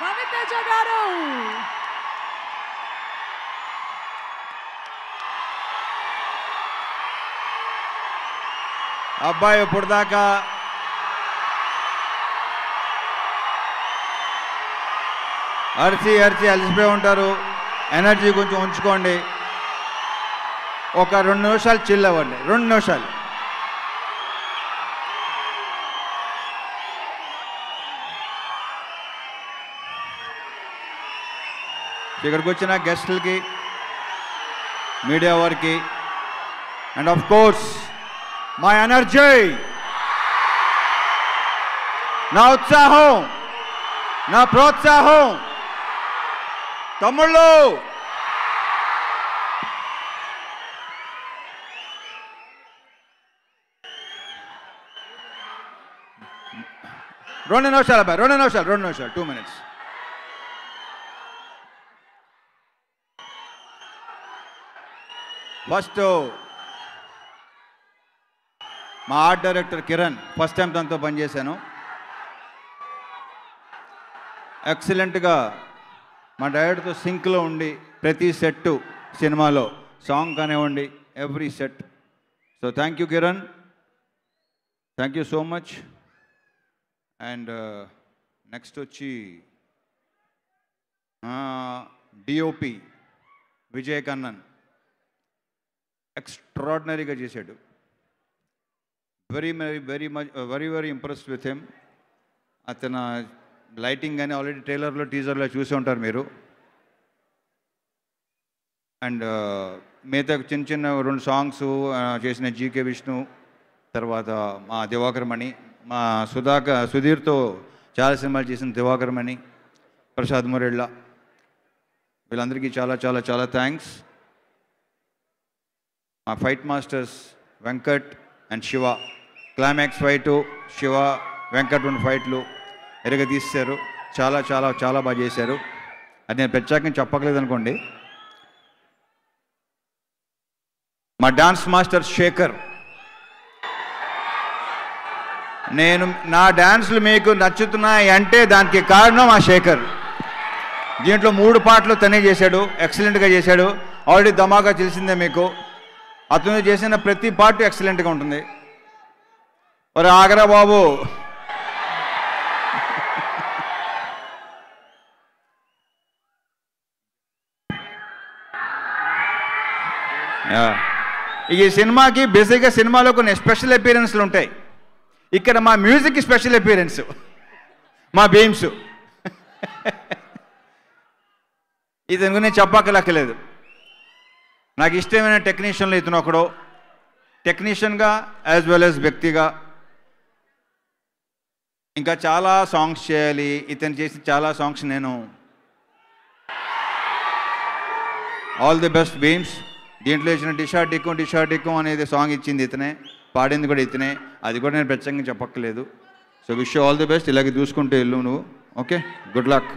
రవితేజ గారు. అబ్బాయి ఇప్పుడు దాకా అరిచి అలసిపోయి ఉంటారు. ఎనర్జీ కొంచెం ఉంచుకోండి. ఒక 2 నిమిషాలు చిల్ అవ్వండి. 2 నిమిషాలు. ఇక్కడికి వచ్చిన గెస్టులకి, మీడియా వారికి, and of course my energy, నా ఉత్సాహం, నా ప్రోత్సాహం, తమ్ముళ్ళు, రెండు నిమిషాలు అబ్బాయి, 2 నిమిషాలు 2 minutes. ఫస్ట్ మా art director Kiran, first time తనతో పనిచేశాను. ఎక్సలెంట్గా మా డైరెక్టర్తో సింక్లో ఉండి ప్రతి సెట్ సినిమాలో సాంగ్ కానివ్వండి, every set. So thank you Kiran, thank you so much. And next వచ్చి డిఓపి విజయ్ కన్నన్ ఎక్స్ట్రాడినరీగా చేశాడు. Very impressed with him. అతను లైటింగ్ కానీ ఆల్రెడీ ట్రైలర్లో, టీజర్లో చూసి ఉంటారు మీరు. అండ్ మిగతా చిన్న 2 సాంగ్స్ చేసిన జీకే విష్ణు, తర్వాత మా దివాకర్ మణి, మా సుధీర్తో చాలా సినిమాలు చేసిన దివాకర్ మణి, ప్రసాద్ మురెళ్ళ, వీళ్ళందరికీ చాలా చాలా చాలా థ్యాంక్స్. మా fight masters Venkat and Shiva, climax fight Shiva Venkat 2 ఫైట్లు ఎరగ తీశారు. చాలా చాలా చాలా బాగా చేశారు. అది నేను ప్రత్యేకంగా చెప్పకలేదు అనుకోండి. మా డాన్స్ మాస్టర్ శేఖర్, నా డ్యాన్స్లు మీకు నచ్చుతున్నాయి అంటే దానికి కారణం ఆ శేఖర్. దీంట్లో 3 పాటలు తనే చేశాడు, ఎక్సలెంట్గా చేశాడు. ఆల్రెడీ ధమాకా తెలిసిందే మీకు. అతను చేసిన ప్రతి పార్ట్ ఎక్సలెంట్గా ఉంటుంది. మరి ఆగరా బాబు. ఈ సినిమాకి బేసిక్గా సినిమాలో కొన్ని స్పెషల్ అపీరెన్స్లు ఉంటాయి. ఇక్కడ మా మ్యూజిక్కి స్పెషల్ అపీరెన్స్ మా బీమ్స్. ఇది నేను చెప్పక్కర్లేదు. నాకు ఇష్టమైన టెక్నీషియన్లో ఇతను ఒకడు. టెక్నీషియన్గా యాజ్ వెల్ యాజ్ వ్యక్తిగా ఇంకా చాలా సాంగ్స్ చేయాలి. ఇతను చేసి చాలా సాంగ్స్ నేను ఆల్ ది బెస్ట్ బీమ్స్. దీంట్లో ఇచ్చిన డిషా డిక్కం అనేది సాంగ్ ఇచ్చింది ఇతనే, పాడింది కూడా ఇతనే. అది కూడా నేను ప్రత్యేకంగా చెప్పక్కర్లేదు. So wish all the best. ఇలాగే చూసుకుంటూ వెళ్ళు నువ్వు. Okay, good luck.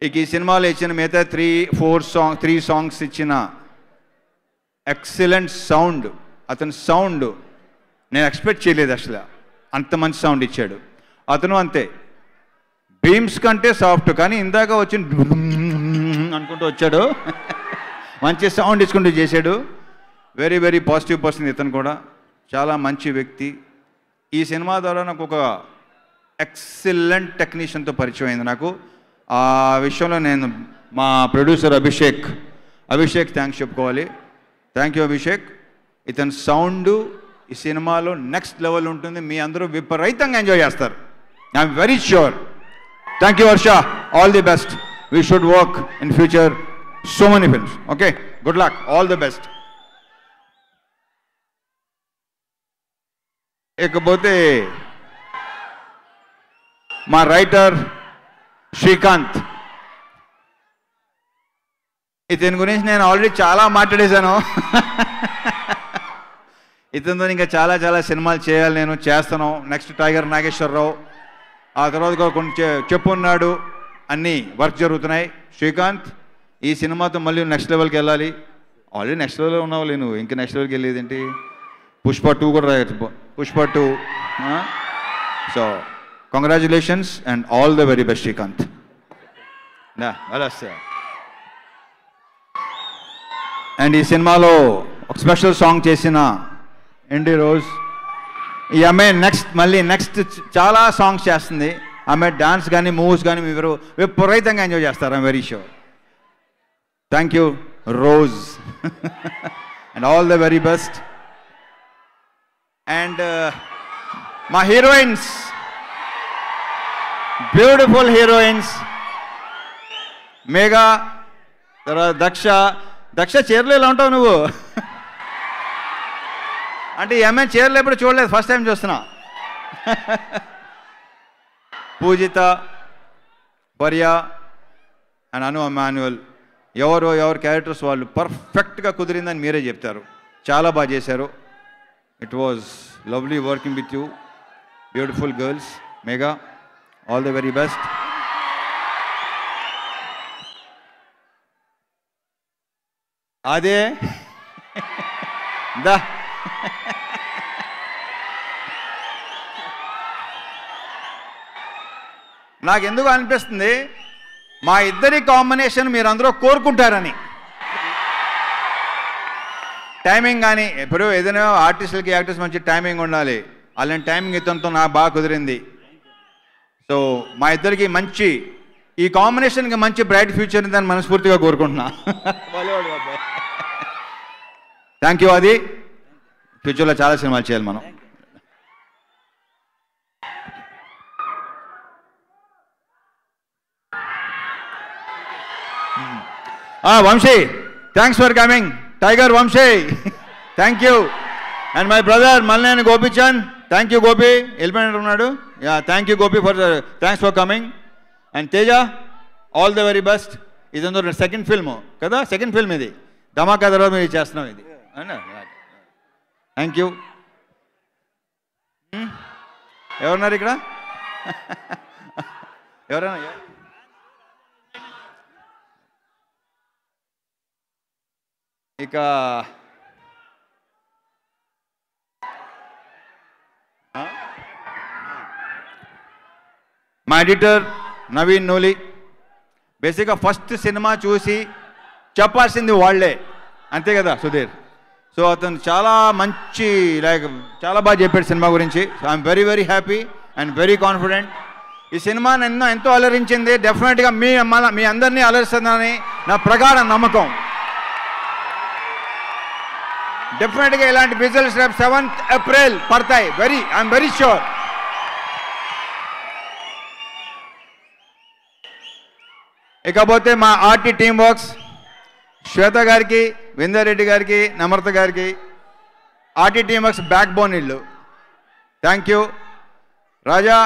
ఇక ఈ సినిమాలో ఇచ్చిన మిగతా 3 సాంగ్స్ ఇచ్చిన ఎక్సలెంట్ సౌండ్. అతని సౌండ్ నేను ఎక్స్పెక్ట్ చేయలేదు అసలు, అంత మంచి సౌండ్ ఇచ్చాడు. అతను అంతే, బీమ్స్ కంటే సాఫ్ట్, కానీ ఇందాక వచ్చి అనుకుంటూ వచ్చాడు. మంచి సౌండ్ ఇచ్చుకుంటూ చేశాడు. వెరీ పాజిటివ్ పర్సన్ ఇతను కూడా, చాలా మంచి వ్యక్తి. ఈ సినిమా ద్వారా నాకు ఒక ఎక్సలెంట్ టెక్నీషియన్తో పరిచయం అయింది. నాకు ఆ విషయంలో నేను మా ప్రొడ్యూసర్ అభిషేక్ థ్యాంక్స్ చెప్పుకోవాలి. Thank you Abhishek. ఇతని సౌండ్ ఈ సినిమాలో నెక్స్ట్ లెవెల్ ఉంటుంది. మీ అందరూ విపరీతంగా ఎంజాయ్ చేస్తారు, I'm very sure. Thank you Varsha, all the best. We should work in future so many films. Okay, good luck, all the best. ఇకపోతే మా రైటర్ శ్రీకాంత్, ఇతని గురించి నేను ఆల్రెడీ చాలా మాట్లాడేశాను. ఇతనితో ఇంకా చాలా చాలా సినిమాలు చేయాలి, నేను చేస్తాను. నెక్స్ట్ టైగర్ నాగేశ్వరరావు, ఆ తర్వాత కూడా కొన్ని చెప్పున్నాడు, అన్నీ వర్క్ జరుగుతున్నాయి. శ్రీకాంత్, ఈ సినిమాతో మళ్ళీ నెక్స్ట్ లెవెల్కి వెళ్ళాలి. ఆల్రెడీ నెక్స్ట్ లెవెల్లో ఉన్నావు నువ్వు, ఇంకా నెక్స్ట్ లెవెల్కి వెళ్ళేది ఏంటి? పుష్ప 2 కూడా రాయొచ్చు, Pushpa 2. So congratulations and all the very best Srikanth. And ఈ సినిమాలో ఒక స్పెషల్ సాంగ్ చేసిన ఎండి రోజ్, ఈ అమ్మాయి నెక్స్ట్ చాలా సాంగ్స్ చేస్తుంది. ఆమె డాన్స్ కానీ మూవ్స్ కానీ మీరు విపరీతంగా ఎంజాయ్ చేస్తారు. I'm very sure. Thank you rose and all the very best. And మా హీరోయిన్స్, బ్యూటిఫుల్ హీరోయిన్స్, మేఘా, తర్వాత దక్ష చీరలు ఎలా ఉంటావు నువ్వు? అంటే ఈ అమ్మాయి చీరలు ఎప్పుడు చూడలేదు, ఫస్ట్ టైం చూస్తున్నా. పూజిత, పర్యా అండ్ అను అమాన్యువల్, ఎవరి క్యారెక్టర్స్ వాళ్ళు పర్ఫెక్ట్గా కుదిరిందని మీరే చెప్తారు. చాలా బాగా చేశారు. It was lovely working with you, beautiful girls. Megha, all the very best. అదే దా నాకెందుకు అనిపిస్తుంది మా ఇద్దరి కాంబినేషన్ మీరందరూ కోరుకుంటారని. టైమింగ్ కానీ ఇప్పుడు ఏదైనా ఆర్టిస్టులకి యాక్టర్స్ మంచి టైమింగ్ ఉండాలి. అలాంటి టైమింగ్ ఇతనితో నాకు బాగా కుదిరింది. సో మా ఇద్దరికి మంచి ఈ కాంబినేషన్కి మంచి బ్రైట్ ఫ్యూచర్ ఉందని మనస్ఫూర్తిగా కోరుకుంటున్నా. Thank you. అది ఫ్యూచర్లో చాలా సినిమాలు చేయాలి మనం. Vamshi, thanks for coming. Tiger Vamshi, thank you. And my brother Malineni Gopichand, thank you Gopi, వెళ్ళిపోయినట్టు ఉన్నాడు. Yeah, thank you Gopi thanks for coming. And Teja, all the very best. ఇది సెకండ్ ఫిల్మ్ కదా, సెకండ్ ఫిల్మ్ ఇది. ధమాకా తర్వాత మీరు చేస్తున్నాం ఇది. Thank you. ఎవరున్నారు ఇక్కడ? ఎవరైనా ఇక మా ఎడిటర్ నవీన్ నూలి. బేసిక్గా ఫస్ట్ సినిమా చూసి చెప్పాల్సింది వాళ్ళే, అంతే కదా సుధీర్? సో అతను చాలా మంచి చాలా బాగా చెప్పాడు సినిమా గురించి. I'm very very happy and very confident. ఈ సినిమా నన్ను ఎంతో అలరించింది. డెఫినెట్గా మీ అందరినీ అలరిస్తుందని నా ప్రగాఢ నమ్మకం. డెఫినెట్గా ఇలాంటి విజువల్స్ రేపు 7th April పడతాయి. I'm very sure. ఇకపోతే మా ఆర్టీ టీమ్ వర్క్స్, శ్వేత గారికి, విందారెడ్డి గారికి, నమ్రత గారికి, RT team works backbone ఇల్లు. Thank you. Raja,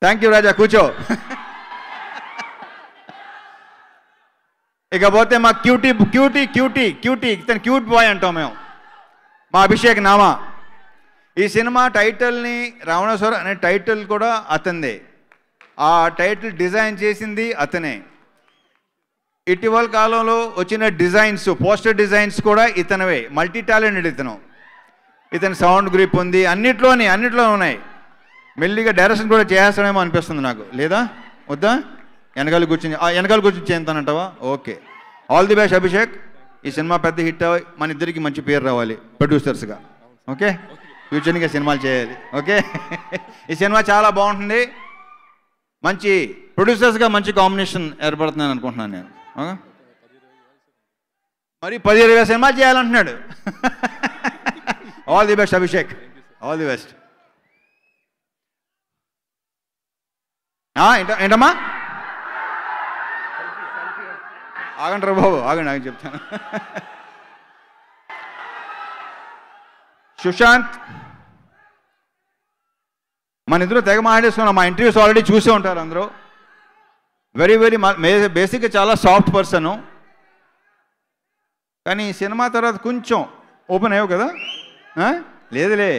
thank you Raja, కూర్చో. ఇకపోతే మా క్యూటీ ఇతను క్యూట్ బాయ్ అంటాం మేము, మా అభిషేక్ నామా. ఈ సినిమా టైటిల్ని రావణేశ్వర అనే టైటిల్ కూడా అతనిదే. ఆ టైటిల్ డిజైన్ చేసింది అతనే. ఇటీవల కాలంలో వచ్చిన డిజైన్స్, పోస్టర్ డిజైన్స్ కూడా ఇతనవే. మల్టీ టాలెంటెడ్ ఇతను సౌండ్ గ్రిప్ ఉంది, అన్నిట్లో ఉన్నాయి. మెల్లిగా డైరెక్షన్ కూడా చేస్తాడేమో అనిపిస్తుంది నాకు. లేదా వద్దా? వెనకాల కూర్చొని చేస్తానంటావా? Okay, all the best Abhishek. ఈ సినిమా పెద్ద హిట్ అవ్వాలి, మన ఇద్దరికి మంచి పేరు రావాలి ప్రొడ్యూసర్స్గా. ఓకే, ఫ్యూచర్గా సినిమాలు చేయాలి. ఓకే, ఈ సినిమా చాలా బాగుంటుంది. మంచి ప్రొడ్యూసర్స్గా మంచి కాంబినేషన్ ఏర్పడుతుందని అనుకుంటున్నాను నేను. మరి 10-20 సినిమాలు చేయాలంటున్నాడు. All the best Abhishek, all the best. ఏంటమ్మా? ఆగండి రా బాబు, ఆగండి చెప్తాను. సుశాంత్, మన ఇద్దరు తెగ మాట్లాడేసుకున్నాం. మా ఇంటర్వ్యూస్ ఆల్రెడీ చూసే ఉంటారు అందరూ. వెరీ వెరీ బేసిక్గా చాలా సాఫ్ట్ పర్సను. కానీ ఈ సినిమా తర్వాత కొంచెం ఓపెన్ అయ్యావు కదా? లేదులే,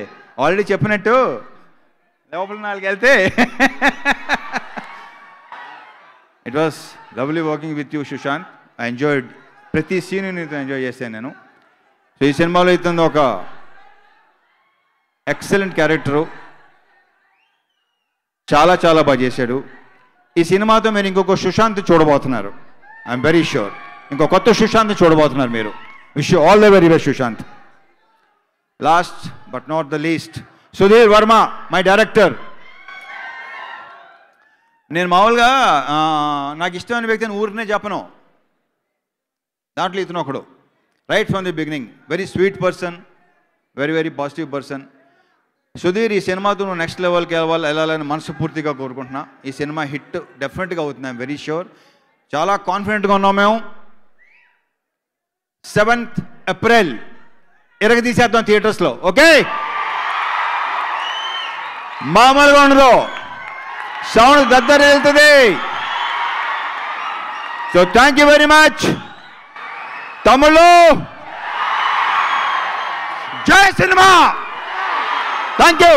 ఆల్రెడీ చెప్పినట్టు లోపల 4 వెళ్తే. It was lovely working with you Sushant. I enjoyed ప్రతి సీన్ నీతో ఎంజాయ్ చేశాను నేను. సో ఈ సినిమాలో ఇతను ఒక ఎక్సలెంట్ క్యారెక్టరు, చాలా చాలా బాగా చేశాడు. ఈ సినిమాతో మీరు ఇంకొక సుశాంత్ చూడబోతున్నారు. ఐఎమ్ వెరీ షూర్ ఇంకో కొత్త సుశాంత్ చూడబోతున్నారు మీరు. Wish you all the very best Sushant. Last but not the least, Sudheer Varma, my director. నేను మామూలుగా నాకు ఇష్టమైన వ్యక్తిని ఊరినే చెప్పను, దాంట్లో ఇతను ఒకడు. Right from the beginning very sweet person, very very positive person. Sudheer, ఈ సినిమాతో నువ్వు నెక్స్ట్ లెవెల్కి వెళ్ళాలని మనస్ఫూర్తిగా కోరుకుంటున్నా. ఈ సినిమా హిట్ డెఫినెట్గా అవుతుంది, ఐఎమ్ వెరీ షూర్. చాలా కాన్ఫిడెంట్గా ఉన్నాం మేము. 7th April తీసేద్దాం థియేటర్స్లో. ఓకే, మామూలుగా ఉండదు, సౌండ్ దద్దరి వెళ్తుంది. So thank you very much తమ్ముళ్ళు. జై సినిమా. Thank you.